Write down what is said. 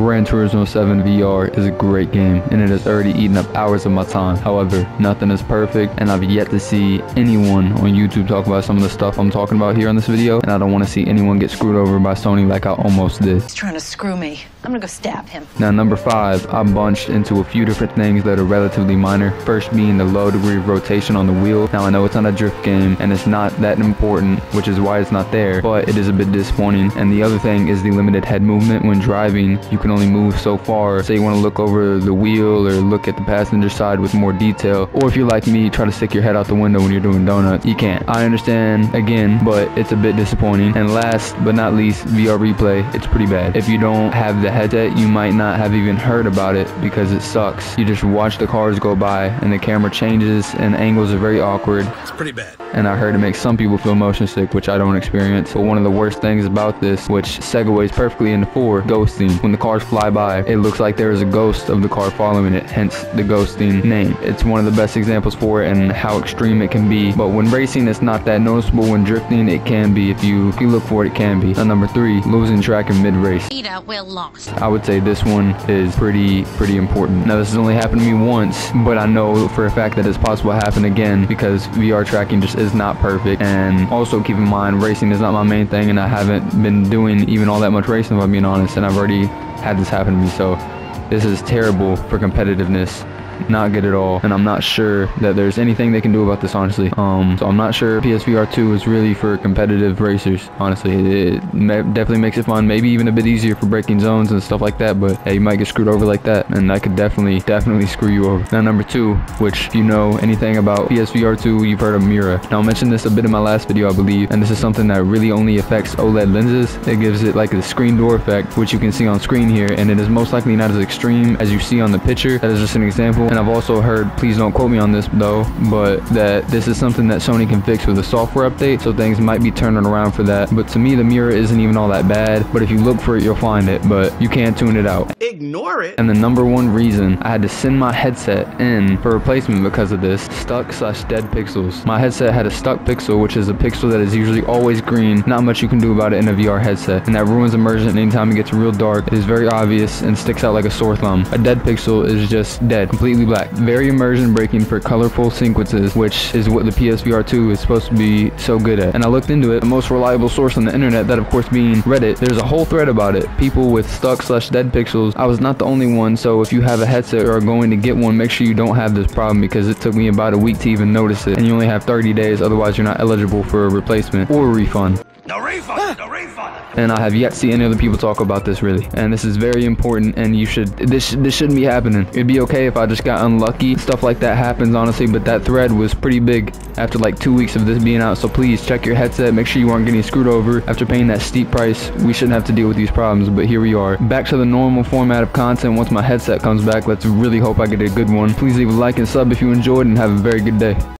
Gran Turismo 7 VR is a great game, and it has already eaten up hours of my time. However, nothing is perfect, and I've yet to see anyone on YouTube talk about some of the stuff I'm talking about here on this video, and I don't want to see anyone get screwed over by Sony like I almost did. He's trying to screw me. I'm gonna go stab him. Now, number 5, I bunched into a few different things that are relatively minor. First being the low degree of rotation on the wheel. Now, I know it's not a drift game, and it's not that important, which is why it's not there, but it is a bit disappointing. And the other thing is the limited head movement. When driving, you can only move so far. Say you want to look over the wheel or look at the passenger side with more detail, or if you're like me, try to stick your head out the window when you're doing donuts. You can't. I understand, again, but it's a bit disappointing. And last but not least, VR replay. It's pretty bad. If you don't have the headset, you might not have even heard about it because it sucks. You just watch the cars go by and the camera changes and angles are very awkward. It's pretty bad. And I heard it makes some people feel motion sick, which I don't experience. But one of the worst things about this, which segues perfectly into 4, ghosting. When the cars fly by, it looks like there is a ghost of the car following it, hence the ghosting name. It's one of the best examples for it and how extreme it can be. But when racing, it's not that noticeable. When drifting, it can be. If you look for it, it can be. Now, number 3, losing track in mid-race. We're lost. I would say this one is pretty important. Now, this has only happened to me once, but I know for a fact that it's possible to happen again because VR tracking just is not perfect. And also keep in mind, racing is not my main thing, and I haven't been doing even all that much racing, if I'm being honest, and I've already had this happen to me. So this is terrible for competitiveness. Not good at all, and I'm not sure that there's anything they can do about this, honestly. So I'm not sure PSVR 2 is really for competitive racers, honestly. It definitely makes it fun, maybe even a bit easier for breaking zones and stuff like that, but yeah, you might get screwed over like that, and that could definitely screw you over. Now, number 2, which if you know anything about PSVR 2, you've heard of Mirror. Now, I mentioned this a bit in my last video, I believe, and this is something that really only affects OLED lenses. It gives it like a screen door effect, which you can see on screen here, and it is most likely not as extreme as you see on the picture. That is just an example. And I've also heard, please don't quote me on this though, but that this is something that Sony can fix with a software update, so things might be turning around for that. But to me, the mirror isn't even all that bad, but if you look for it, you'll find it, but you can't tune it out. Ignore it. And the number 1 reason I had to send my headset in for replacement because of this, stuck/dead pixels. My headset had a stuck pixel, which is a pixel that is usually always green. Not much you can do about it in a VR headset, and that ruins immersion anytime it gets real dark. It is very obvious and sticks out like a sore thumb. A dead pixel is just dead, completely black. Very immersion breaking for colorful sequences, which is what the PSVR 2 is supposed to be so good at. And I looked into it, the most reliable source on the internet, that of course being Reddit. There's a whole thread about it. People with stuck/dead pixels. I was not the only one, so if you have a headset or are going to get one, make sure you don't have this problem, because it took me about a week to even notice it, and you only have 30 days, otherwise you're not eligible for a replacement or a refund. No refund, no refund. And I have yet to see any other people talk about this, really. And this is very important, and this shouldn't be happening. It'd be okay if I just got unlucky. Stuff like that happens, honestly, but that thread was pretty big after like 2 weeks of this being out. So please check your headset, make sure you aren't getting screwed over. After paying that steep price, we shouldn't have to deal with these problems, but here we are. Back to the normal format of content once my headset comes back. Let's really hope I get a good one. Please leave a like and sub if you enjoyed, and have a very good day.